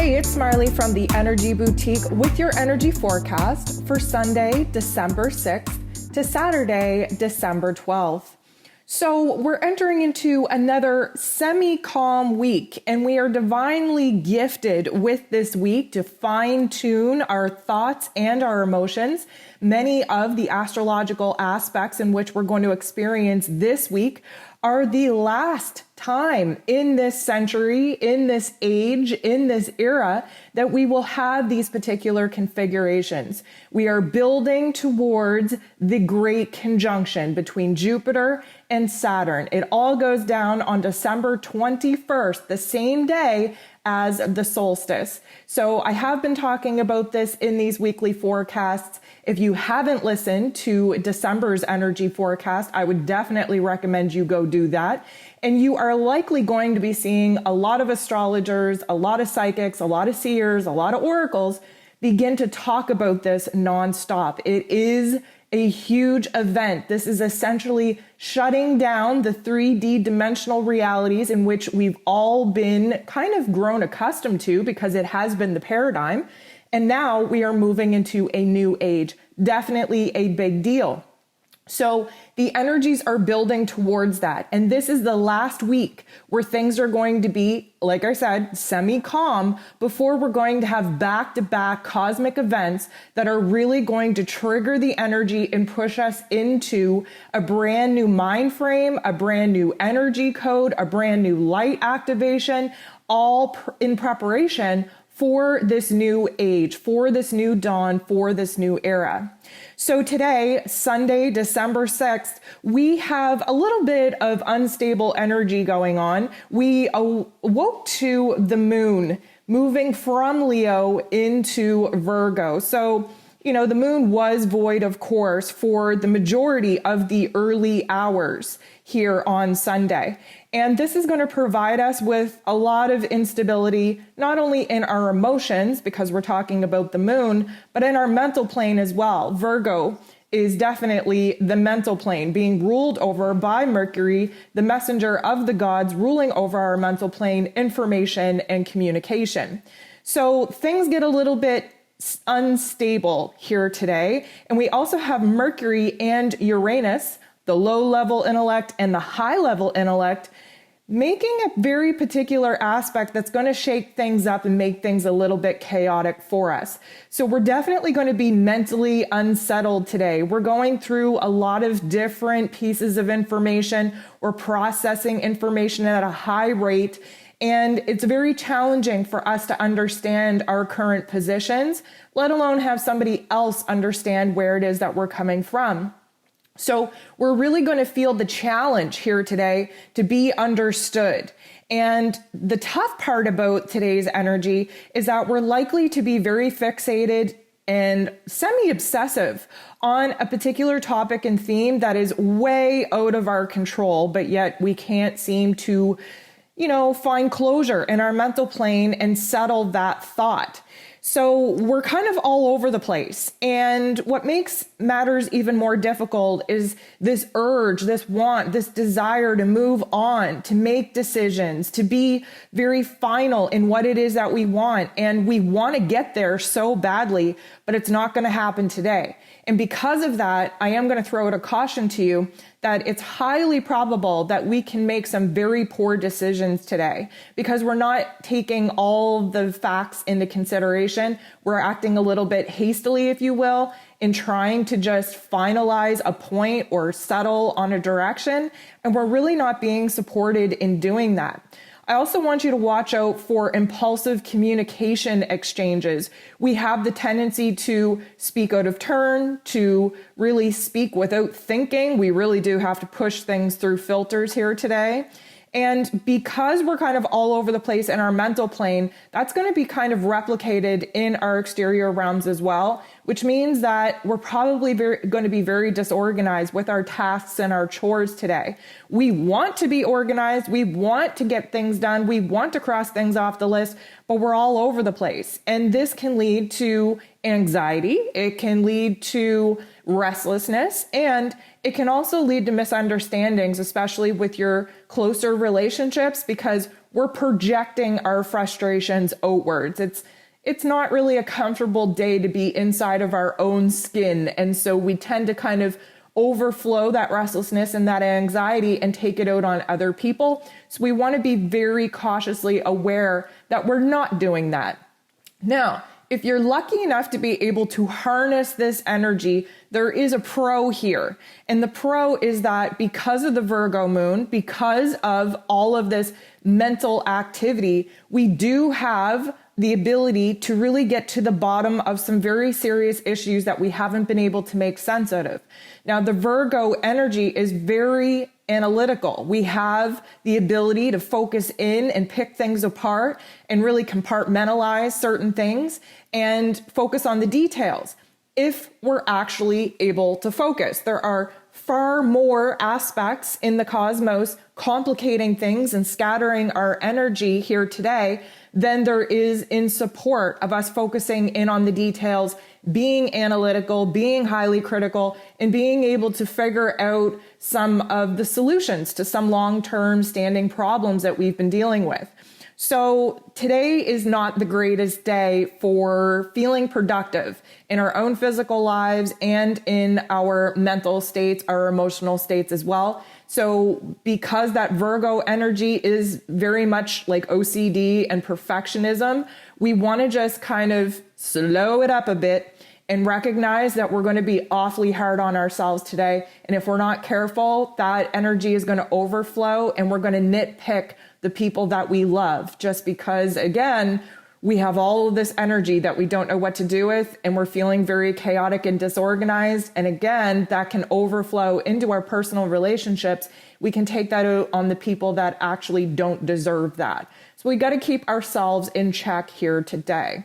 Hey, it's Marley from the Energy Boutique with your energy forecast for Sunday, December 6th to Saturday, December 12th. So we're entering into another semi-calm week, and we are divinely gifted with this week to fine-tune our thoughts and our emotions. Many of the astrological aspects in which we're going to experience this week are the last time in this century, in this age, in this era that we will have these particular configurations. We are building towards the great conjunction between Jupiter and Saturn. It all goes down on December 21st, the same day as the solstice. So I have been talking about this in these weekly forecasts. If you haven't listened to December's energy forecast, I would definitely recommend you go do that. And you are likely going to be seeing a lot of astrologers, a lot of psychics, a lot of seers, a lot of oracles begin to talk about this nonstop. It is a huge event. This is essentially shutting down the 3D dimensional realities in which we've all been kind of grown accustomed to because it has been the paradigm. And now we are moving into a new age. Definitely a big deal. So the energies are building towards that. And this is the last week where things are going to be, like I said, semi-calm before we're going to have back-to-back cosmic events that are really going to trigger the energy and push us into a brand new mind frame, a brand new energy code, a brand new light activation, all in preparation for this new age, for this new dawn, for this new era. So today, Sunday, December 6th, we have a little bit of unstable energy going on. We awoke to the moon moving from Leo into Virgo. So, the moon was void, of course, for the majority of the early hours here on Sunday. And this is going to provide us with a lot of instability, not only in our emotions, because we're talking about the moon, but in our mental plane as well. Virgo is definitely the mental plane, being ruled over by Mercury, the messenger of the gods, ruling over our mental plane, information and communication. So things get a little bit unstable here today. And we also have Mercury and Uranus, the low-level intellect and the high-level intellect, making a very particular aspect that's going to shake things up and make things a little bit chaotic for us. So we're definitely going to be mentally unsettled today. We're going through a lot of different pieces of information. We're processing information at a high rate. And it's very challenging for us to understand our current positions, let alone have somebody else understand where it is that we're coming from. So we're really going to feel the challenge here today to be understood. And the tough part about today's energy is that we're likely to be very fixated and semi-obsessive on a particular topic and theme that is way out of our control, but yet we can't seem to find closure in our mental plane and settle that thought. So we're kind of all over the place. And what makes matters even more difficult is this urge, this want, this desire to move on, to make decisions, to be very final in what it is that we want. And we want to get there so badly, but it's not going to happen today. And because of that, I am going to throw out a caution to you that it's highly probable that we can make some very poor decisions today because we're not taking all the facts into consideration. We're acting a little bit hastily, if you will, in trying to just finalize a point or settle on a direction. And we're really not being supported in doing that. I also want you to watch out for impulsive communication exchanges. We have the tendency to speak out of turn, to really speak without thinking. We really do have to push things through filters here today. And because we're kind of all over the place in our mental plane, that's going to be kind of replicated in our exterior realms as well, which means that we're probably going to be very disorganized with our tasks and our chores today. We want to be organized. We want to get things done. We want to cross things off the list, but we're all over the place. And this can lead to anxiety. It can lead to restlessness, and it can also lead to misunderstandings, especially with your closer relationships, because we're projecting our frustrations outwards. It's not really a comfortable day to be inside of our own skin. And so we tend to kind of overflow that restlessness and that anxiety and take it out on other people. So we want to be very cautiously aware that we're not doing that. Now, if you're lucky enough to be able to harness this energy, there is a pro here. And the pro is that because of the Virgo moon, because of all of this mental activity, we do have the ability to really get to the bottom of some very serious issues that we haven't been able to make sense out of. Now, the Virgo energy is very analytical. We have the ability to focus in and pick things apart and really compartmentalize certain things and focus on the details if we're actually able to focus. There are far more aspects in the cosmos complicating things and scattering our energy here today than there is in support of us focusing in on the details, being analytical, being highly critical, and being able to figure out some of the solutions to some long-term standing problems that we've been dealing with. So today is not the greatest day for feeling productive in our own physical lives and in our mental states, our emotional states as well. So because that Virgo energy is very much like OCD and perfectionism, we want to just kind of slow it up a bit and recognize that we're going to be awfully hard on ourselves today. And if we're not careful, that energy is going to overflow and we're going to nitpick the people that we love just because, again, we have all of this energy that we don't know what to do with and we're feeling very chaotic and disorganized. And again, that can overflow into our personal relationships. We can take that out on the people that actually don't deserve that. So we got to keep ourselves in check here today.